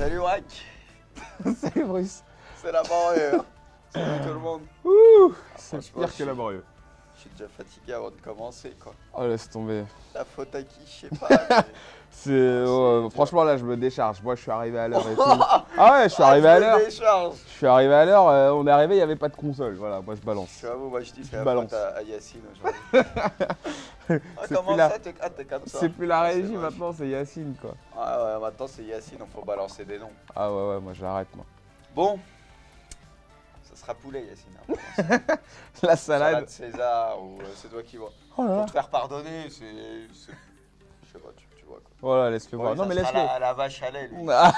Salut Wack. Salut Bruce. C'est laborieux. Hein. Salut tout le monde. Ouh, c'est franchement, pire que laborieux. Je suis déjà fatigué avant de commencer quoi. Oh laisse tomber. La faute à qui, je sais pas. Franchement là je me décharge. Moi je suis arrivé à l'heure et tout. Ah ouais, je suis arrivé à l'heure. Décharge. Je suis arrivé à l'heure, on est arrivé, il n'y avait pas de console. Voilà, moi je balance. J'avoue, moi je dis c'est la Balance. faute à Yacine aujourd'hui. Comment ça t'es comme ça? C'est plus la régie moche. maintenant, c'est Yacine quoi. Ah ouais, maintenant c'est Yacine, il faut balancer des noms. Ah ouais, moi j'arrête moi. Bon, ça sera poulet Yacine. Hein, La salade salade. César ou c'est toi qui vois. Oh là Pour là. te faire pardonner, c'est... Je sais pas, tu vois quoi. Voilà, laisse-le Bon, voir. lui, Non mais ça sera laisse-le. la vache à lait lui. Ah,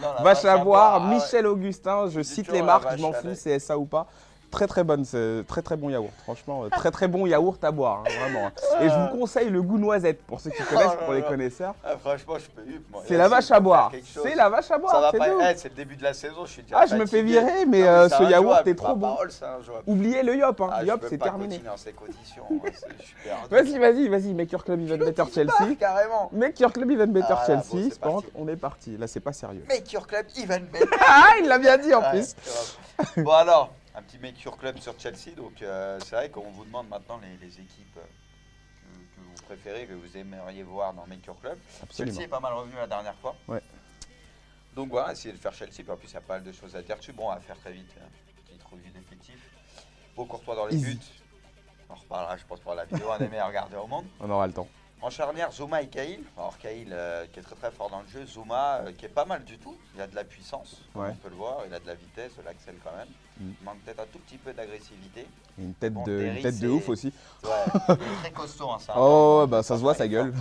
Non, la vache à boire, ah ouais. Michel Augustin, je dis cite toujours les la marques, vache je m'en à fous, lait. c'est SA ou pas. Très bonne, c'est très bon yaourt, franchement, très bon yaourt à boire, hein, vraiment. hein. Et je vous conseille le goût noisette, pour ceux qui connaissent, pour les connaisseurs. Ah, franchement, je peux vivre. Moi. C'est la vache à boire, C'est c'est la vache à Ça boire, va c'est pas tout. c'est le début de la saison, je suis déjà Ah, je me fais fatigué. virer, mais Non, ce c'est yaourt injouable, est trop ma bon. parole, c'est injouable. Oubliez le yop, hein. Ah, Yop, je peux c'est pas terminé. continuer dans ces conditions, hein, je suis perdu. Vas-y, Maker Club Even Better Chelsea. Carrément. Maker Club Even Better Ah, là, bon, Chelsea, c'est par parti. contre, on est parti. Là, c'est pas sérieux. Make your club even better. Ah, il l'a bien dit en Ouais, plus. c'est vrai. Bon alors, un petit Make Your Club sur Chelsea. Donc c'est vrai qu'on vous demande maintenant les équipes que vous préférez, que vous aimeriez voir dans Make Your Club. Absolument. Chelsea est pas mal revenu la dernière fois. Ouais. Donc voilà, essayez de faire Chelsea. Puis en plus, il y a pas mal de choses à dire dessus. Bon, on va faire très vite. Petite revue d'effectifs. Beau Courtois dans les Easy. buts. On en reparlera, je pense, pour la vidéo. Un des meilleurs gardeurs au monde. On aura le temps. En charnière, Zouma et Cahill. Alors Cahill qui est très fort dans le jeu, Zouma qui est pas mal du tout. Il a de la puissance, comme Ouais. on peut le voir, il a de la vitesse, de l'accel quand même. Mm. Il manque peut-être un tout petit peu d'agressivité. Et une tête Bon, de, Terry, une tête de c'est- ouf aussi. Ouais, il est très costaud. Hein, ça, Oh, hein, bah ça se voit, sa il est fort. gueule.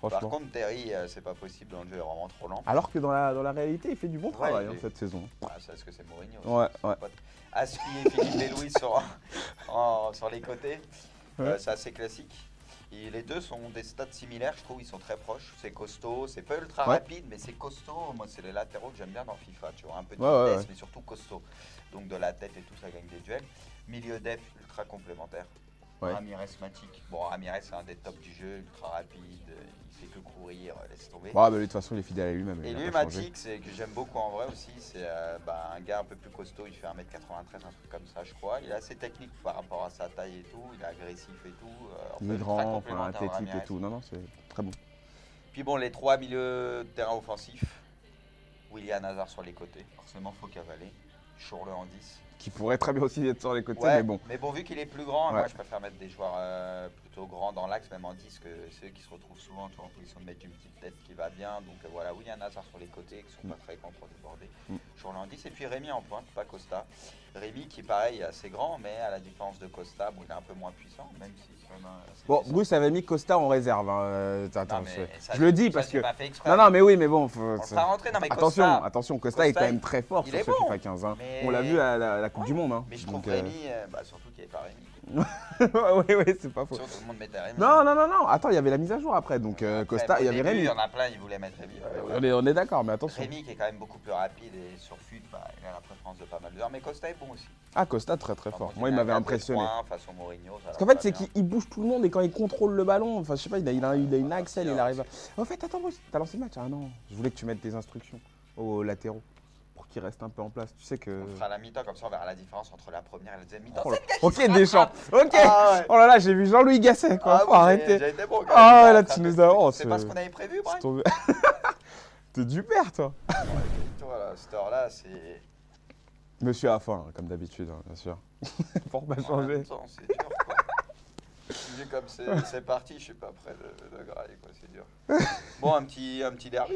Par Franchement. contre, Terry, c'est pas possible dans le jeu, il est vraiment trop lent. Alors que dans la réalité, il fait du bon travail il hein, est- cette saison. Ah, ça, est-ce que c'est Mourinho Ouais, ouais. Aspi et Philippe Belouis sur les côtés. Ouais. C'est assez classique. Et les deux sont des stats similaires, je trouve, ils sont très proches. C'est costaud, c'est pas ultra Ouais. rapide, mais c'est costaud. Moi, c'est les latéraux que j'aime bien dans FIFA, tu vois, un peu de Ouais, vitesse, ouais. mais surtout costaud. Donc de la tête et tout, ça gagne des duels. Milieu def, ultra complémentaire. Ouais. Ramirez Matic. Bon, Ramirez, c'est un des tops du jeu, ultra rapide, il fait que courir, laisse tomber. Bon, bah, de toute façon, il est fidèle à lui-même. Et il a lui, pas changé. Matic, c'est que j'aime beaucoup en vrai aussi, c'est un gars un peu plus costaud, il fait 1m93, un truc comme ça, je crois. Il est assez technique par rapport à sa taille et tout, il est agressif et tout. Il est ultra grand, enfin, complémentaire à athlétique et Ramirez. tout. Non, c'est très bon. Puis bon, les trois milieux de terrain offensifs, Willian Hazard sur les côtés, forcément, faut cavaler. Chourle en 10. Qui pourrait très bien aussi être sur les côtés, Ouais, mais bon. vu qu'il est plus grand, Ouais. moi je préfère mettre des joueurs plutôt grands dans l'axe, même en 10, que ceux qui se retrouvent souvent tu vois, en position de mettre une petite tête qui va bien. Donc voilà, Willian Hazard sur les côtés, qui sont pas très grands pour déborder. Chourle en 10, et puis Rémi en pointe, pas Costa. Rémi qui, pareil, est assez grand, mais à la différence de Costa, bon, il est un peu moins puissant, même si c'est quand même assez Bon, puissant. Bruce avait mis Costa en réserve. Hein. Attends, Non, mais ça, je le dis ça, parce j'ai que. pas fait exprès. Non, mais oui, mais bon. On le fera rentrer, non mais Attention, Costa, attention, Costa est quand même très fort il sur est ce bon, FIFA 15. Hein. mais- On l'a vu à la Coupe Ouais. du Monde. Hein. mais je trouve Donc, Rémi, surtout qu'il n'y avait pas Rémi. oui, c'est pas faux. Surtout tout le monde mettait Rémi. Non, attends, il y avait la mise à jour après. Donc Après, Costa, au il y avait début, Rémi. Il y en a plein, ils voulaient mettre Rémi. On est d'accord, mais attention. Rémi qui est quand même beaucoup plus rapide et sur FUT, il a la préférence de pas mal de joueurs. Mais Costa est bon aussi. Ah, Costa, très fort. Moi, il m'avait impressionné. Face au Mourinho. Parce qu'en fait, c'est qu'il bouge tout le monde et quand il contrôle le ballon, enfin, je sais pas, il a une axelle, il arrive à. En fait, attends, Bruce, t'as lancé le match? Ah non, je voulais que tu mettes des instructions aux latéraux pour qu'ils restent un peu en place. Tu sais que. On fera la mi-temps, comme ça on verra la différence entre la première et la deuxième mi-temps. Oh là. Ok, Deschamps. Ok. Ah ouais. Oh là là, j'ai vu Jean-Louis Gasset, quoi. Faut oui, arrêter. j'ai été bon, quand Ah même. ouais, là, tu nous as. Oh, C'est pas ce qu'on avait prévu, Brian. tombé. T'es du père, toi. Voilà, cette heure-là, c'est. Monsieur a faim, comme d'habitude, hein, bien sûr. Pour pas En changer. même temps, c'est dur, quoi. Vu comme c'est parti, je suis pas prêt de grailler, quoi, c'est dur. Bon, un petit derby.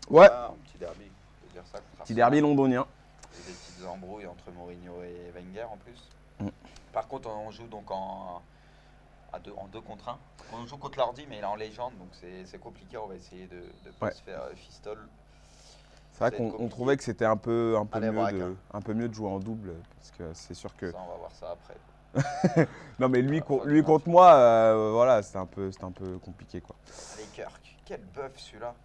Ouais, Ah, un petit derby, je peux dire ça. contre petit derby Arsenal. londonien. Et des petites embrouilles entre Mourinho et Wenger en plus. Mm. Par contre, on joue donc en 2 contre 1. On joue contre l'ordi, mais il est en légende, donc c'est compliqué. On va essayer de ne pas Ouais. se faire fistole. C'est vrai Ça va être qu'on compliqué. trouvait que c'était un peu Allez, braque, mieux de jouer en double. Parce que c'est sûr que. Ça, on va voir ça après. Non, mais lui, Fin du lui match. contre moi, voilà, c'était un peu compliqué, quoi. Allez, Kirk. Quel bœuf celui-là.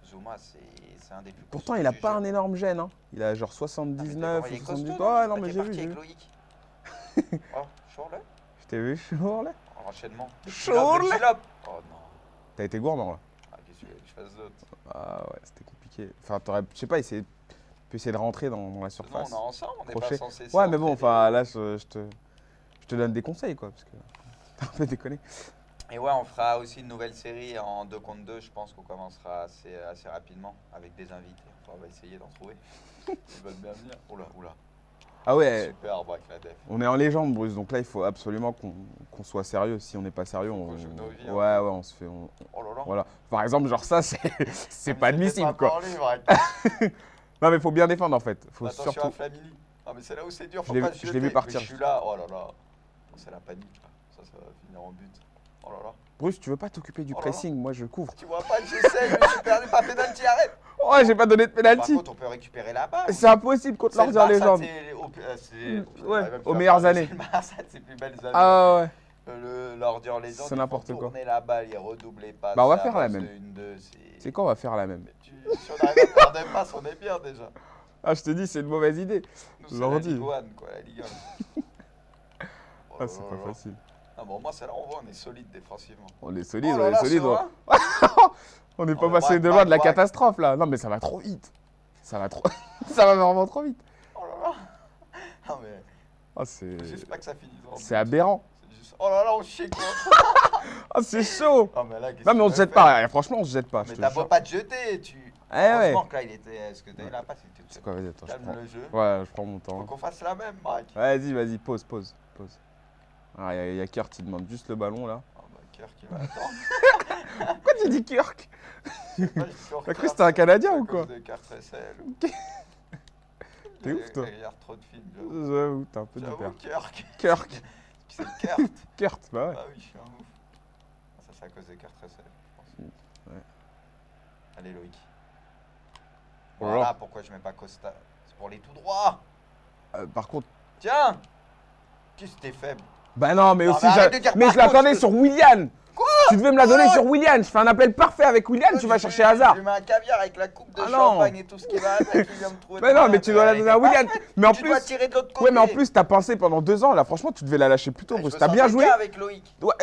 Zouma, c'est un des plus Pourtant, costauds il a du pas jeu. un énorme gène. Hein. Il a genre Ah, mais 79 il est ou costaud, 78. non Ouais, non, T'es mais j'ai parti vu. avec Loïc. Oh, Chourle. Je t'ai vu, Chourle. Enchaînement. Chourle. Le Gilop. Oh non. T'as été gourmand, là. Ah, qu'est-ce tu veux que je fasse d'autres? Ah ouais, c'était compliqué. Enfin, t'aurais, je sais pas, pu essayer de rentrer dans la Non, surface. on est ensemble, on n'est pas Crochet. censé Ouais, mais bon, s'entraider. enfin, là, je te donne des conseils, quoi, parce que t'as un peu déconné. Et ouais, on fera aussi une nouvelle série en 2 contre 2. Je pense qu'on commencera assez rapidement avec des invités. Enfin, on va essayer d'en trouver. Ils veulent bien venir. Oula, oula. Ah ouais, Super, Braque, la def. on est en légende, Bruce, donc là, il faut absolument qu'on soit sérieux. Si on n'est pas sérieux, Faut qu'on joue nos vies un ouais, peu. ouais, on se fait. Oh là là. Voilà. Par exemple, genre ça, c'est pas Mais c'était admissible, pas quoi. parlé, Braque. Non, mais faut bien défendre, en fait. Faut Attention surtout. à Flamini. Ah, mais c'est là où c'est dur, Je faut l'ai pas se je l'ai vu jeter. partir. Mais je suis là. Oh là là. C'est la panique, là. Ça va finir en but. Oh là là. Bruce, tu veux pas t'occuper du Oh là là. pressing? Moi, je couvre. Tu vois pas que j'essaye, je me suis perdu par penalty, arrête. Ouais, j'ai pas donné de Par penalty. contre, on peut récupérer la balle. C'est impossible contre C'est le l'Ordi en Barça, légende. Ouais, aux meilleures années. C'est le Barça de ses plus belles années. Ah ouais. L'Ordi en légende, C'est il n'importe faut quoi. tourner la balle, il redoubler les passes. Bah, on va ça faire la avance même. de 1-2, C'est quoi, on va faire la même? Mais si on arrive à faire des passes, on est bien déjà. Ah, je te dis, c'est une mauvaise idée. Nous, c'est la L'Ordi. Ligue 1, quoi, la Ligue 1. Ah, c'est pas facile. Ah bon, moi, c'est là, on voit, on est solide défensivement. On est solide, Oh on là est là, solide. serein. On n'est Oh, pas mais passé braque, de loin de la braque, braque. catastrophe là. Non, mais ça va trop vite. Ça va trop. Ça va vraiment trop vite. Oh là là. Non, mais Ah, c'est. faut juste pas que ça finisse en C'est but. aberrant. C'est juste... Oh là là, on chie quoi. Ah, c'est chaud. Oh, mais là, qu'est-ce Non, mais qu'il on va se jette faire? pas. Franchement, on se jette pas. Mais je te t'as beau jure. pas te jeter, tu. Eh ouais. Heureusement que là, il était. Est-ce que t'as eu la passe? Il était tout C'est seul. quoi, vas-y, attends. Je Calme prends. le jeu. Ouais, je prends mon Faut temps. qu'on fasse la même, Braque. Vas-y, vas-y, pause. Ah, il y a Kurt, il demande juste le ballon là. Oh bah, Kirk, il va attendre. Pourquoi tu dis Kirk? Je sais pas, T'as cru que c'était un Canadien ou quoi? de Cartrecel. T'es ouf, toi. Il regarde trop de films, j'avoue. J'avoue, t'es un peu du J'avoue, père. Kirk. Kirk. Puis c'est Kurt. Kurt, bah ouais. Ah oui, je suis un ouf. Ah, ça, c'est à cause de Cartrecel, je pense. Ouais. Allez, Loïc. Oh là. Voilà pourquoi je mets pas Costa. C'est pour les tout droits. Par contre. Tiens. Qu'est-ce que t'es faible? Bah non, mais Non, aussi, mais arrête de dire mais par je l'attendais contre, sur Willian. Quoi? Tu devais me la donner Oh sur Willian. Je fais un appel parfait avec Willian, tu vas chercher Hazard. Je mets un caviar avec la coupe de Ah non. champagne et tout ce qui va avec. Il vient me trouver. Mais non, mais tu dois la donner à Willian. Mais en Tu dois plus, tirer de l'autre côté. ouais, mais en plus, t'as pensé pendant 2 ans là. Franchement, tu devais la lâcher plus tôt, Je Bruce. me T'as bien sentais joué. bien avec Loïc. Ouais.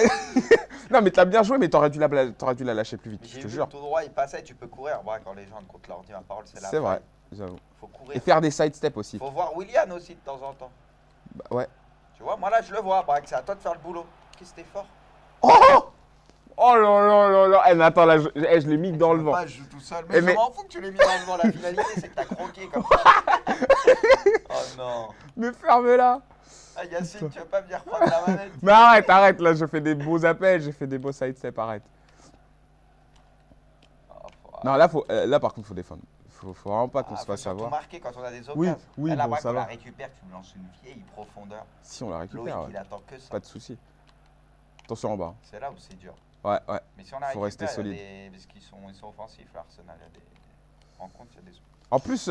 Non, mais t'as bien joué, mais t'aurais dû la lâcher plus vite. Mais Je j'ai te vu jure. le tout droit, il passait, tu peux courir. Bon, quand les gens contre l'ordi, ma parole, c'est la C'est vrai. faille. J'avoue. Faut courir. Et faire des side steps aussi. Faut voir Willian aussi de temps en temps. Bah, ouais. Tu vois, moi là, je le vois. Braque, c'est à toi de faire le boulot. Qu'est-ce que t'es fort? Oh. Oh là là là là. Eh, mais attends, là, je l'ai mis dans le vent. Pas, je joue tout seul. Eh, Mais mais- je m'en fous que tu l'aies mis dans le vent. La finalité, c'est que t'as croqué comme ça. Oh non. Mais ferme-la. Ah, Yacine, tu veux pas venir prendre la manette? Mais arrête, là, je fais des beaux appels, j'ai fait des beaux side steps, arrête. Oh, Non, là, par contre, faut défendre. Faut vraiment pas qu'on se fasse Faut avoir. marquer quand on a des occasions. Oui, oui, là, bon, Braque, ça on la va. récupère, tu me lances une vieille profondeur. Si, on la Loïc, récupère, ouais. il attend que ça. Pas de souci. Attention en bas. C'est là où c'est dur. Ouais. Mais si on la Faut récupère, rester il y a solide. parce qu'ils sont offensifs, l'Arsenal. Il y a des... En compte, il y a des... En plus,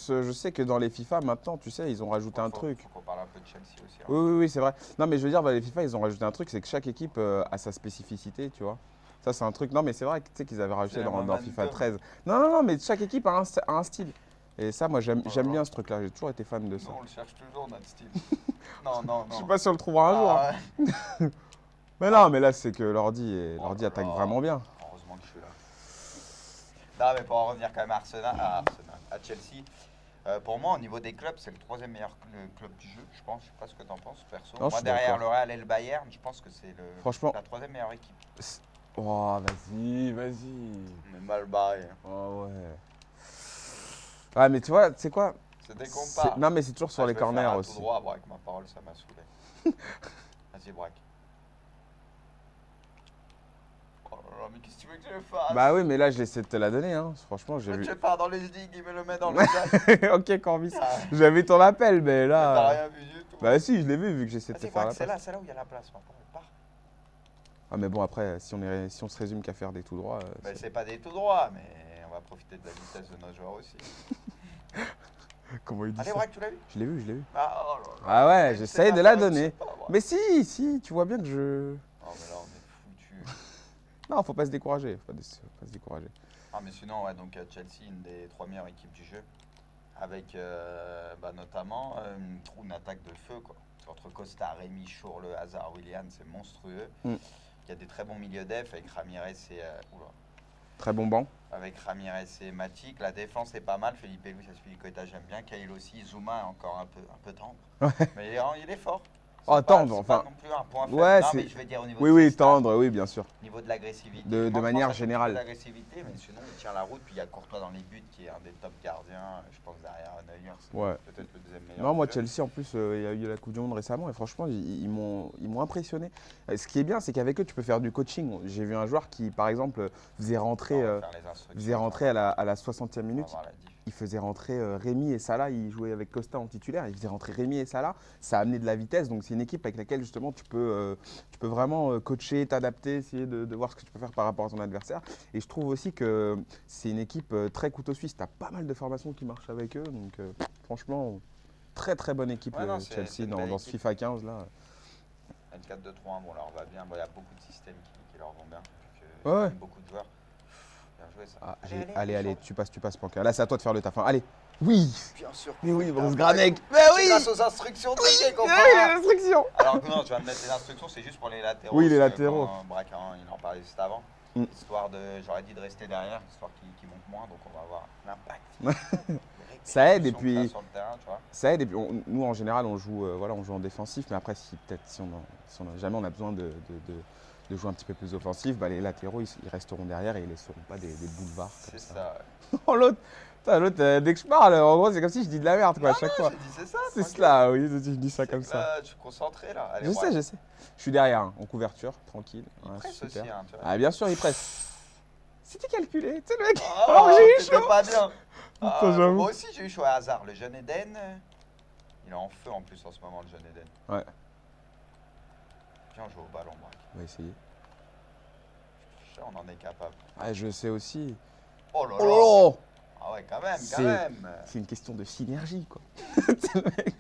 je sais que dans les FIFA, maintenant, tu sais, ils ont rajouté un truc. Faut qu'on parle un peu de Chelsea aussi. hein. Oui, c'est vrai. Non, mais je veux dire, dans les FIFA, ils ont rajouté un truc, c'est que chaque équipe a sa spécificité, tu vois. Ça, c'est un truc. Non, mais c'est vrai que tu sais qu'ils avaient rajouté C'est la dans momentum. FIFA 13. Non, mais chaque équipe a un style. Et ça, moi, j'aime Voilà. bien ce truc-là. J'ai toujours été fan de ça. Nous, on le cherche toujours, notre style. Non. Je sais pas si on le trouvera un jour. Hein. Ah, ouais. Mais non, mais là, c'est que l'ordi Oh là attaque là. vraiment bien. Heureusement que je suis là. Non, mais pour en revenir quand même à à Chelsea. Pour moi, au niveau des clubs, c'est le troisième meilleur club du jeu, je pense. Je sais pas ce que t'en penses, perso. Non, je Moi, suis derrière d'accord. le Real et le Bayern, je pense que c'est Franchement. la troisième meilleure équipe. Oh, vas-y. On est mal barré. hein. Oh, ouais. Ouais, mais tu vois, tu sais quoi? C'est dès qu'on part. Non, mais c'est toujours sur Ah, les je vais faire corners un aussi. Tout droit, Braque, ma parole, ça m'a saoulé. Vas-y, Braque. Oh là là, mais qu'est-ce que tu veux que je fasse? Bah oui, mais là, je laissais de te la donner, hein. Franchement, j'ai Mais vu. tu pars dans les digues, il me le met dans le sac. Ok, Corbis. Ah, J'avais ton appel, mais T'as là. rien vu du tout. Bah si, je l'ai vu que j'essaie de te Vas-y, faire la Braque, c'est passe. là où il y a la place, ma parole. Pars. Ah, mais bon, après, si on se résume qu'à faire des tout droits. Ben, c'est pas des tout droits, mais on va profiter de la vitesse de nos joueurs aussi. Comment il dit Allez, ça? Braque, tu l'as vu? Je l'ai vu. Ah, oh là là. Ah ouais, Mais j'essaye c'est de la faute, donner. c'est pas vrai. Mais si, tu vois bien que je. Oh, mais là, on est foutu. Non, faut pas se décourager. Faut pas se décourager. Ah, mais sinon, ouais, donc Chelsea, une des 3 meilleures équipes du jeu. Avec notamment une attaque de feu, quoi. Entre Costa, Rémi, Shaw, le Hazard, Willian, c'est monstrueux. Mm. Il y a des très bons milieux def avec Ramirez et. Oula. Très bon banc. avec Ramirez et Matic. La défense est pas mal. Felipe Luis, Aspilicueta, j'aime bien. Kyle aussi. Zuma est encore un peu tendre. Mais il est fort. Oh, tendre, C'est enfin. pas non plus un point faible. Ouais, non, c'est. mais je vais dire au niveau Oui, de oui, ses stats, tendre, oui, bien sûr. au niveau de l'agressivité. De Franchement, manière ça fait générale. beaucoup d'agressivité, mais sinon, il tient la route. Puis il y a Courtois dans les buts, qui est un des top gardiens. Je pense derrière Neuer, c'est Ouais. peut-être le deuxième meilleur. Non, moi, du jeu. Chelsea, en plus, il y a eu la Coupe du Monde récemment et franchement, ils m'ont impressionné. Ce qui est bien, c'est qu'avec eux, tu peux faire du coaching. J'ai vu un joueur qui, par exemple, faisait rentrer, On va faire les instructions, à la 60e on va minute. voir la diff. Il faisait rentrer Rémi et Salah. Il jouait avec Costa en titulaire. Il faisait rentrer Rémi et Salah. Ça a amené de la vitesse. Donc, c'est une équipe avec laquelle, justement, tu peux vraiment coacher, t'adapter, essayer de voir ce que tu peux faire par rapport à ton adversaire. Et je trouve aussi que c'est une équipe très couteau suisse. Tu as pas mal de formations qui marchent avec eux. Donc, franchement, très très bonne équipe Ouais, non, c'est Chelsea une dans belle ce équipe. FIFA 15 là. Le 4-2-3-1, bon, leur va bien. Bon, il y a beaucoup de systèmes qui leur vont bien. Ouais, ouais. Beaucoup de joueurs. Bien joué ça. Ah, allez, tu passes, Panka. Là, c'est à toi de faire le taf. Hein. Allez. Oui. Bien sûr. Mais oui, Putain, Bruce Granek. Mais c'est oui. grâce aux instructions de Riquet qu'on Oui, comprend. les instructions. Alors que non, tu vas me mettre les instructions, c'est juste pour les latéraux. Oui, les parce que latéraux. quand Braquin, il en parlait juste avant. Mm. Histoire de, j'aurais dit de rester derrière, histoire qu'il monte moins, donc on va avoir l'impact. Ça aide, et Sur puis le terrain, tu vois. ça aide. Et puis nous, en général, on joue en défensif. Mais après, si jamais on a besoin de jouer un petit peu plus offensif, bah, les latéraux, ils resteront derrière et ils laisseront pas des boulevards. C'est ça. Oh, l'autre, dès que je parle, en gros, c'est comme si je dis de la merde quoi, à chaque fois. J'ai dit c'est ça. C'est tranquille. cela, oui, je dis ça C'est comme que ça. là, je suis concentré là. Allez, Je sais, je sais. Je suis derrière, hein, en couverture, tranquille. Il Ouais, presse super. aussi, hein, tu vois. Ah, bien sûr, il presse. C'était calculé, tu sais, le mec. Oh, Alors, j'ai eu t'étais chaud. pas bien. Ah, Putain, j'avoue. moi aussi, j'ai eu chaud à hasard. Le jeune Eden, il est en feu en plus en ce moment, le jeune Eden. Ouais, Viens jouer au ballon, Braque. on va essayer. Je sais, on en est capable. Ah, je sais aussi. Oh là là. Oh là. Ah ouais, quand même, C'est- quand même. C'est une question de synergie, quoi. C'est le mec.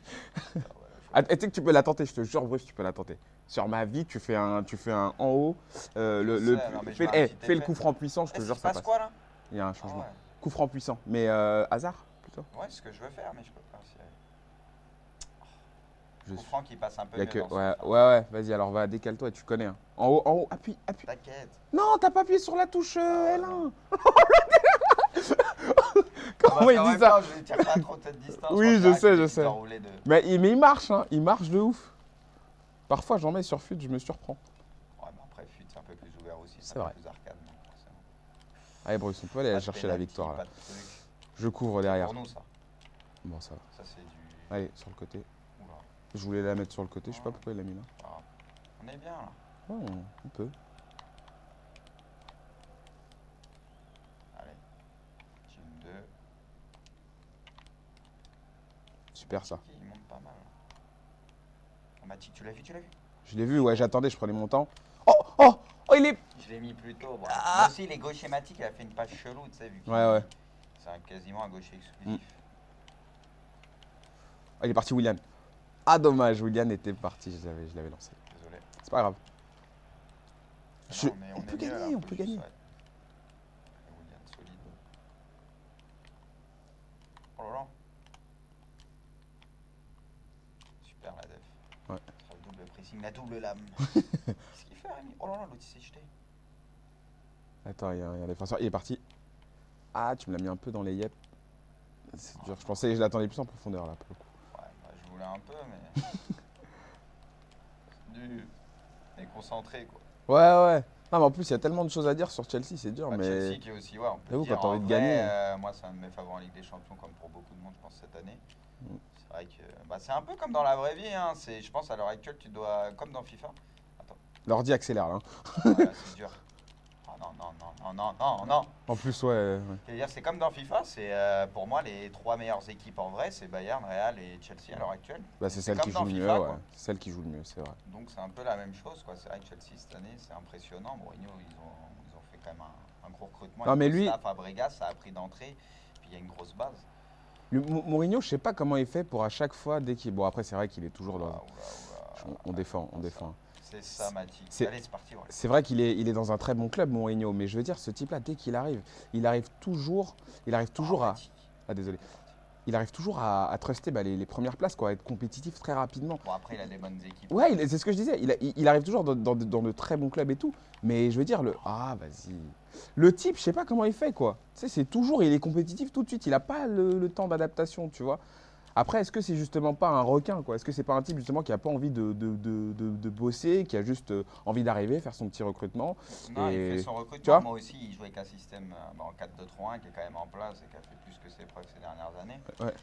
Ah, tu sais que tu peux la tenter, je te jure, Bruce, tu peux la tenter. Sur ma vie, tu fais un en haut. Je sais, non, mais je mets un petit Fais le effet. coup franc puissant, je te Est-ce jure, qu'il se ça passe passe. quoi là? Il y a un Ah changement. ouais. Coup franc puissant, mais hasard plutôt. Ouais, c'est ce que je veux faire, mais je peux pas. Je Coup franc qui passe un peu Il y a mieux que... dans ce Ouais, sens-là. ouais, vas-y, alors va, décale-toi, tu connais. Hein. En haut, appuie. T'inquiète. Non, t'as pas appuyé sur la touche L1. Parce Comment il qu'en dit même ça temps, je tire pas trop de cette distance. Oui, on je dirait sais, qu'il est je tout sais. enroulé de... mais il marche, hein. Il marche de ouf. Parfois, j'en mets sur fut, je me surprends. Ouais, mais après, FUT, c'est un peu plus ouvert aussi. C'est C'est un vrai. peu plus arcade, donc forcément. Allez, Bruce, on peut aller Pas de chercher la penalty, victoire pas là. de truc. Je couvre derrière. Pour nous, ça. Bon, ça va. Ça, c'est du. Allez, sur le côté. Oula. Je voulais la mettre sur le côté, je sais pas pourquoi il l'a mis là. Ah. On est bien là. Ouais, on peut. Allez. Team 2. Super ça. Il monte pas mal. Oh, Matic, tu l'as vu, Je l'ai vu, ouais, j'attendais, je prenais mon temps. Oh, il est. Je l'ai mis plus tôt. Bon. Ah. Moi aussi, il est gaucher-matique, il a fait une passe chelou, tu sais, vu qu'il Ouais. c'est quasiment un gaucher exclusif. Oh, il est parti, William. Ah, dommage, William était parti, je l'avais lancé. Désolé. C'est pas grave. Non, mais on est peut mieux, gagner, là, on faut peut juste, gagner. ouais. Et William, solide. Oh là là. Super la def. Ouais. Sur le double pressing, la double lame. Qu'est-ce qu'il fait, Rémi? Oh là là, l'autre il s'est jeté. Attends, il y a un défenseur, il est parti. Ah, tu me l'as mis un peu dans les yep. C'est dur, je l'attendais plus en profondeur là pour le coup. Ouais, bah, je voulais un peu, mais. du. Mais concentré quoi. Ouais. Non, mais en plus, il y a tellement de choses à dire sur Chelsea, c'est dur, Bah, mais. Chelsea qui est aussi, ouais, on peut J'avoue, dire, quand t'as en envie de vrai, gagner. moi, c'est un de mes favoris en Ligue des Champions, comme pour beaucoup de monde, je pense, cette année. Mm. C'est vrai que bah, c'est un peu comme dans la vraie vie. Hein. Je pense à l'heure actuelle, tu dois, comme dans FIFA. L'ordi accélère là. Hein. Ouais, c'est dur. Oh, non. En plus, ouais. C'est-à-dire, c'est comme dans FIFA. C'est pour moi les trois meilleures équipes en vrai, c'est Bayern, Real et Chelsea à l'heure actuelle. Bah, c'est C'est celle comme qui dans joue le mieux, FIFA, ouais. quoi. C'est celle qui joue le mieux, c'est vrai. Donc c'est un peu la même chose, quoi. C'est vrai que Chelsea cette année, c'est impressionnant. Mourinho, ils ont fait quand même un gros recrutement. Non, mais lui- Fabregas, ça a pris d'entrée. Puis il y a une grosse base. Mourinho, je sais pas comment il fait pour à chaque fois, dès qu'il. Bon, après, c'est vrai qu'il est toujours Oula, dans. oula. On défend. C'est ça, Mathis. C'est- Allez, c'est parti. Ouais. C'est vrai qu'il est dans un très bon club, Mourinho, mais je veux dire, ce type-là, dès qu'il arrive, il arrive toujours Oh, à. Mathis. Ah, désolé. il arrive toujours à truster les premières places, quoi, à être compétitif très rapidement. Bon, après, il a des bonnes équipes. Ouais, c'est ce que je disais. Il arrive toujours dans de très bons clubs et tout. Mais je veux dire, ah, vas-y. Le type, je sais pas comment il fait, quoi. Tu sais, c'est toujours, il est compétitif tout de suite. Il a pas le temps d'adaptation, tu vois. Après, est-ce que c'est justement pas un requin, quoi? Est-ce que c'est pas un type justement qui a pas envie de bosser, qui a juste envie d'arriver, faire son petit recrutement Non, il et fait son tu recrutement. vois? Moi aussi, il joue avec un système en 4-2-3-1 qui est quand même en place et qui a fait plus que ses preuves ces dernières années. Ouais.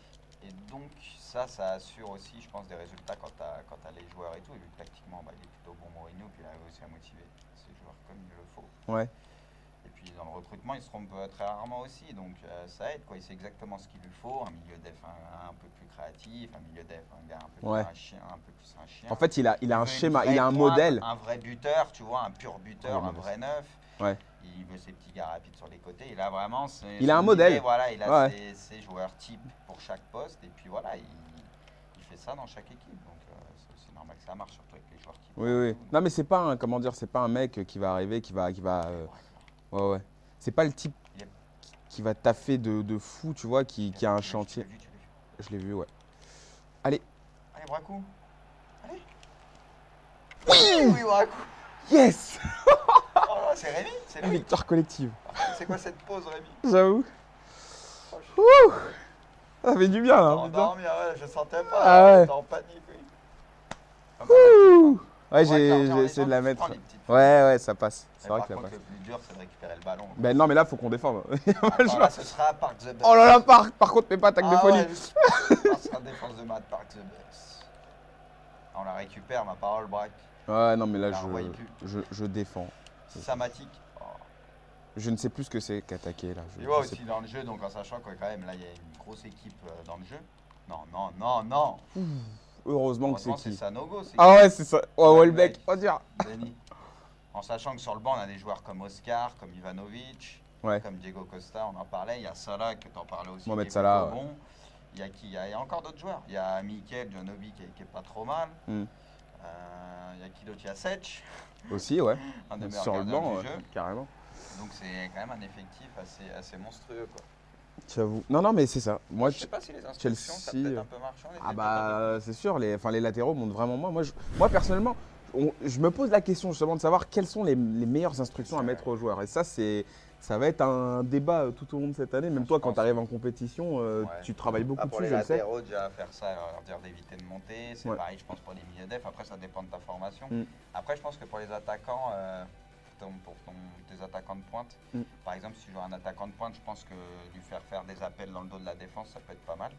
Et donc, ça assure aussi, je pense, des résultats quand tu as, les joueurs et tout. Et lui, tactiquement, il est plutôt bon, Mourinho, puis il arrive aussi à motiver ses joueurs comme il le faut. Ouais. Et puis, dans le recrutement, il se trompe très rarement aussi. Donc, ça aide, quoi. Il sait exactement ce qu'il lui faut. Un milieu def un peu plus créatif, un milieu def, un gars un peu Ouais. plus un chien, un peu plus un chien. En fait, il a un veut une schéma, vraie il a un pointe, modèle. un vrai buteur, tu vois, un pur buteur, Ouais, un vrai neuf. Ouais. Il veut ses petits gars rapides sur les côtés. Il a vraiment Il a un modèle. Voilà, il a Ouais. ses joueurs types pour chaque poste. Et puis voilà, il fait ça dans chaque équipe. Donc c'est aussi normal que ça marche, surtout avec les joueurs types. Oui, oui. Non, mais c'est pas un, comment dire, c'est pas un mec qui va arriver, ouais, ouais. C'est pas le type Il est- qui va taffer de fou, tu vois, qui a un chantier. Tu l'as vu. Je l'ai vu, ouais. Allez. Allez, Braco. Allez. Oui, Oui, Braco. yes. Oh là, c'est Rémi. C'est La lui. victoire collective. C'est quoi cette pause, Rémi? J'avoue. Oh, Ouh. Ça fait du bien, là. je putain. dormir, ouais, je sentais pas. Ah ouais. J'étais en panique, oui. Ouh. Ouais, Ouais, j'ai tiens, essayé de la tu mettre. prends les petites Ouais, ça passe. C'est Mais vrai par que ça contre, passe. le plus dur, c'est de récupérer le ballon. Ben non, mais là, faut qu'on défende. Attends, là, ce sera Park the Bus. Oh là là, par contre, mais pas attaque de folie. Ouais, ce sera défense de maths, Park the Bus. On la récupère, ma parole, Braque. Ouais, non, mais là, La revoyez plus. je défends. Systématique. Oh. Je ne sais plus ce que c'est qu'attaquer, là. Tu vois je sais aussi dans le jeu, donc en sachant que quand même, là, il y a une grosse équipe dans le jeu. Non. Heureusement que c'est Heureusement, c'est qui. Sanogo. C'est Ah ouais, c'est ça. Ouais, Ouais, Welbeck, mec. on dirait. Denis. En sachant que sur le banc, on a des joueurs comme Oscar, comme Ivanovic, Ouais. comme Diego Costa, on en parlait. Il y a Salah, que tu en parlais aussi. Mohamed qui est Salah, plutôt bon. Il y a qui? Il y a encore d'autres joueurs. Il y a Mikel Djonovi qui est pas trop mal. Hmm. Il y a qui d'autre? Il y a Sech, Aussi, ouais. un des meilleurs Sur le gardiens banc, du jeu. carrément. Donc c'est quand même un effectif assez monstrueux, quoi. J'avoue. Non, mais c'est ça. Moi, Je sais pas si les instructions, ça a Chelsea, peut-être un peu marché. On était ah peut-être bah, c'est sûr, les latéraux montent vraiment moins. Moi personnellement, je me pose la question justement de savoir quelles sont les meilleures instructions à mettre aux joueurs. Et ça va être un débat tout au long de cette année. Même Je toi, quand pense. tu arrives en compétition, Ouais. tu travailles beaucoup pour dessus, les je le sais. latéraux, déjà faire ça, leur dire d'éviter de monter. C'est Ouais. pareil, je pense, pour les milieux def. Après, ça dépend de ta formation. Mm. Après, je pense que pour les attaquants, tes attaquants de pointe, par exemple, si tu joues un attaquant de pointe, je pense que lui faire des appels dans le dos de la défense, ça peut être pas mal.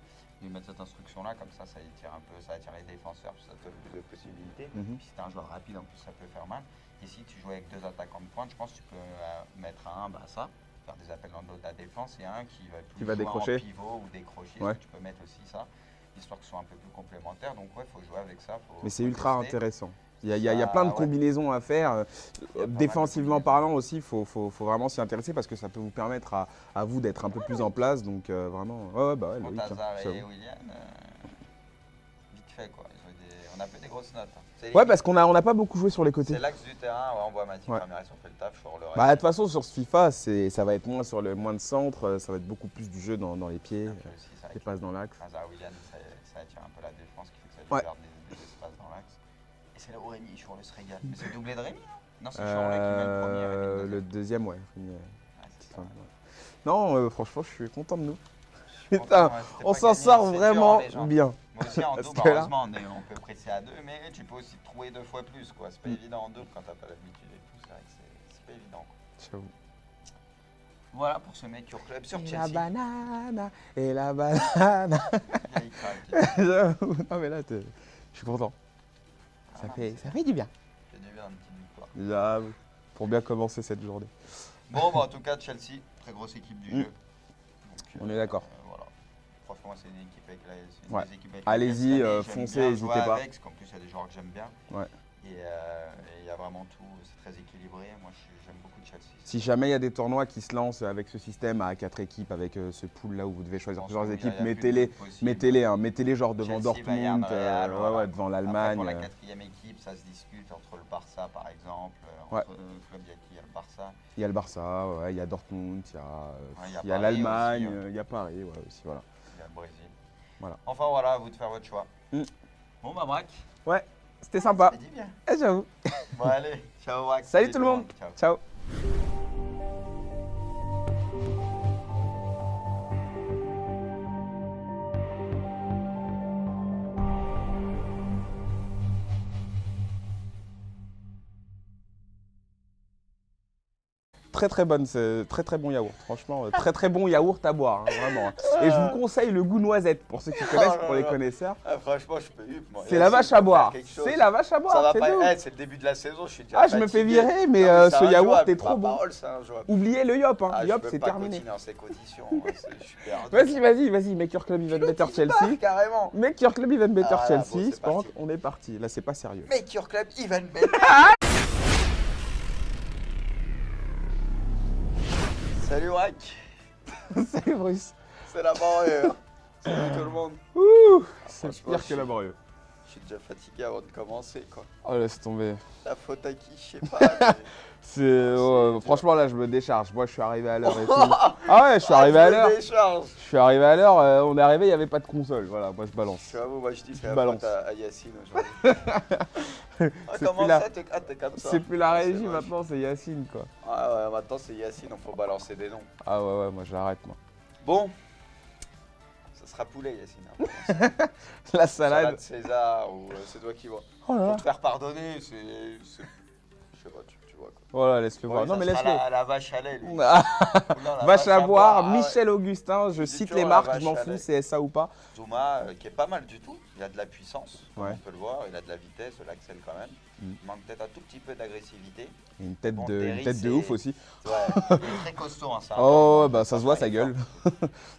Lui mettre cette instruction-là, comme ça attire un peu, ça attire les défenseurs, puis ça te donne plus de possibilités. Mhm. Puis si t'es un joueur rapide, en plus, ça peut faire mal. Et si tu joues avec deux attaquants de pointe, je pense que tu peux mettre faire des appels dans le dos de la défense, et un qui va plus va jouer décrocher. en pivot ou décrocher. Ouais. Tu peux mettre aussi ça, histoire que ce soit un peu plus complémentaire. Donc ouais, faut jouer avec ça. Mais c'est ultra tester. intéressant. Il y a plein de Ouais. combinaisons à faire. Il y a pas mal de Défensivement combinaisons. parlant aussi, il faut vraiment s'y intéresser parce que ça peut vous permettre à vous d'être un peu plus en place. Donc vraiment, ouais, bah ouais, Contre logique, hein, Hazard et j'avoue. Willian, vite fait quoi. On a fait des grosses notes. Hein. C'est Ouais, les- parce qu'on n'a pas beaucoup joué sur les côtés. C'est l'axe du terrain, ouais, on voit Mathieu Ouais. Ramirez, on fait le taf sur le reste. Bah, de toute façon, sur ce FIFA, ça va être moins sur le moins de centre, ça va être beaucoup plus du jeu dans les pieds, Et puis aussi, c'est vrai des que passes dans l'axe. Hazard Willian, ça attire un peu la défense qui fait que ça Ouais. libère des espaces dans l'axe. Et c'est là où Rémi, Chourle se régale. Mais c'est doublé de Rémi, hein? Non, c'est Chourle qui met le premier avec Le le deuxième. deuxième, ouais. Ouais, c'est ça. Non, franchement, je suis content de nous. Je suis Putain, content, ouais, c'était on pas s'en gagné, sort c'est dur, vraiment les gens. bien. Moi aussi en Parce double, que là- heureusement, on peut presser à deux, mais tu peux aussi te trouver deux fois plus, quoi. C'est pas évident en double quand t'as pas l'habitude et tout, c'est vrai que c'est pas évident, quoi. J'avoue. Voilà pour ce Make Your Club sur Et Chelsea. la banane, et la banane. Il craque. J'avoue. Non, mais là, je suis content. Ah, Ça fait du bien. C'est du bien, une petite victoire. J'avoue. Pour bien commencer cette journée. Bon, bah, en tout cas, Chelsea, très grosse équipe du Mm. jeu. Donc, On est d'accord. Voilà. Franchement, c'est une équipe avec Ouais. des équipes avec Allez-y, lesquelles cette année, foncez, j'aime bien n'hésitez jouer pas. avec, parce qu'en plus, il y a des joueurs que j'aime bien. Ouais. Et il y a vraiment tout, c'est très équilibré. Moi, j'aime beaucoup Chelsea. Si jamais il y a des tournois qui se lancent avec ce système à 4 équipes, avec ce pool là où vous devez Je choisir pense plusieurs qu'il y a- équipes, il y a plus de mettez-les, doute possible. mettez-les genre devant Chelsea, Bayern, Dortmund, Real, voilà. devant Après, l'Allemagne. pour la quatrième équipe, ça se discute entre le Barça, par exemple. Ouais. Entre club, il y a qui? Il y a le Barça. Il y a le Barça, ouais, il y a Dortmund, il y a Ouais, il y a il y a Paris l'Allemagne, aussi, hein. il y a Paris, ouais, aussi, voilà. Il y a le Brésil. Voilà. Enfin voilà, à vous de faire votre choix. Mm. Bon bah Braque. Ouais, c'était sympa. Ça dit bien. J'avoue. Bon allez, ciao Braque. Salut tout le monde. Ciao. Ciao. Très bonne, c'est très bon yaourt. Franchement, très bon yaourt à boire, hein, vraiment. Et je vous conseille le goût noisette pour ceux qui connaissent, pour les connaisseurs. Ah, franchement, je peux moi. C'est la vache à boire. C'est la vache à Ça boire. va C'est pas. nous. C'est le début de la saison, je suis déjà Ah, je me fais fatigué. virer, mais Non, c'est ce yaourt injouable. est trop Ma bon. parole, c'est injouable. Oubliez le yop, hein. Ah, Yop, je peux c'est pas terminé. continuer dans ces conditions. Je suis perdu. Vas-y, Make Your Club Even Better Chelsea. Carrément. Make Your Club Even Better Ah, là, bon, Chelsea. c'est Par parti. contre, on est parti. Là, c'est pas sérieux. Make your club even better. Salut Braque. Salut Bruce. C'est laborieux. Salut tout le monde. Ouh, c'est franchement, pire je que suis- laborieux. Je suis déjà fatigué avant de commencer quoi. Oh, laisse tomber. La faute à qui, je sais pas. Franchement, là, je me décharge. Moi, je suis arrivé à l'heure et tout. Ah ouais, je suis arrivé à l'heure. Décharge. Je suis arrivé à l'heure. On est arrivé, il n'y avait pas de console. Voilà, moi, je balance. J'avoue, moi je dis c'est la Balance. faute à Yacine aujourd'hui. C'est Comment plus la- ça, t'es comme ça? C'est plus la régie moche. maintenant, c'est Yacine, quoi. Ah ouais, maintenant c'est Yacine, il faut balancer des noms. Ah ouais, moi, j'arrête, moi. Bon, ça sera poulet Yacine. Hein, La salade salade. César ou c'est toi qui vois. Oh là là. Pour te faire pardonner, c'est. Je sais pas, tu vois quoi. Voilà, laisse-le Ouais, voir. Non, ça mais sera laisse-le. la vache à lait, lui. Ah, Ou non, la vache à boire, ah ouais. Michel Augustin, je Il dit cite toujours les la marques, vache je m'en à fous, lait. c'est SA ou pas. Zuma qui est pas mal du tout. Il a de la puissance, comme Ouais. on peut le voir. Il a de la vitesse, de l'accel quand même. Mm. Il manque peut-être un tout petit peu d'agressivité. Et une tête Bon, de, Terry, une tête de c'est- ouf aussi. Ouais, il est très costaud. Hein, c'est un Oh, peu- bah ça se voit, sa il est fort. gueule.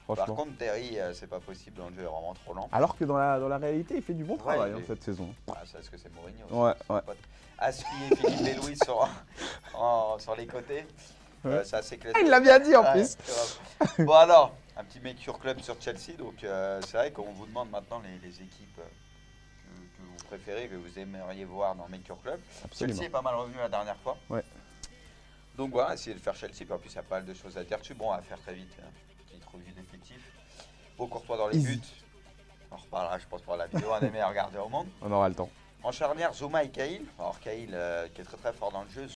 Par Franchement. contre, Terry, c'est pas possible dans le jeu, il est vraiment trop lent. Alors que dans la réalité, il fait du bon travail il hein, est- cette saison. Ah, ça, est-ce que c'est Mourinho Ouais, c'est ouais. son pote. Aspi et Philippe Delouis sur les côtés. Ouais. C'est assez classique. Ah, il l'a bien dit en Ouais, plus. c'est vrai. Bon alors, un petit Make Your Club sur Chelsea. Donc c'est vrai qu'on vous demande maintenant les équipes que vous préférez, que vous aimeriez voir dans Make Your Club. Absolument. Chelsea est pas mal revenu la dernière fois. Ouais. Donc voilà, essayez de faire Chelsea. Puis en plus, il y a pas mal de choses à dire dessus. Bon, à faire très vite. Petite revue d'effectifs. Beau Courtois dans les Easy. buts. On reparlera, je pense, pour la vidéo. Un des meilleurs gardiens au monde. On aura le temps. En charnière, Zouma et Cahill. Alors Cahill qui est très fort dans le jeu,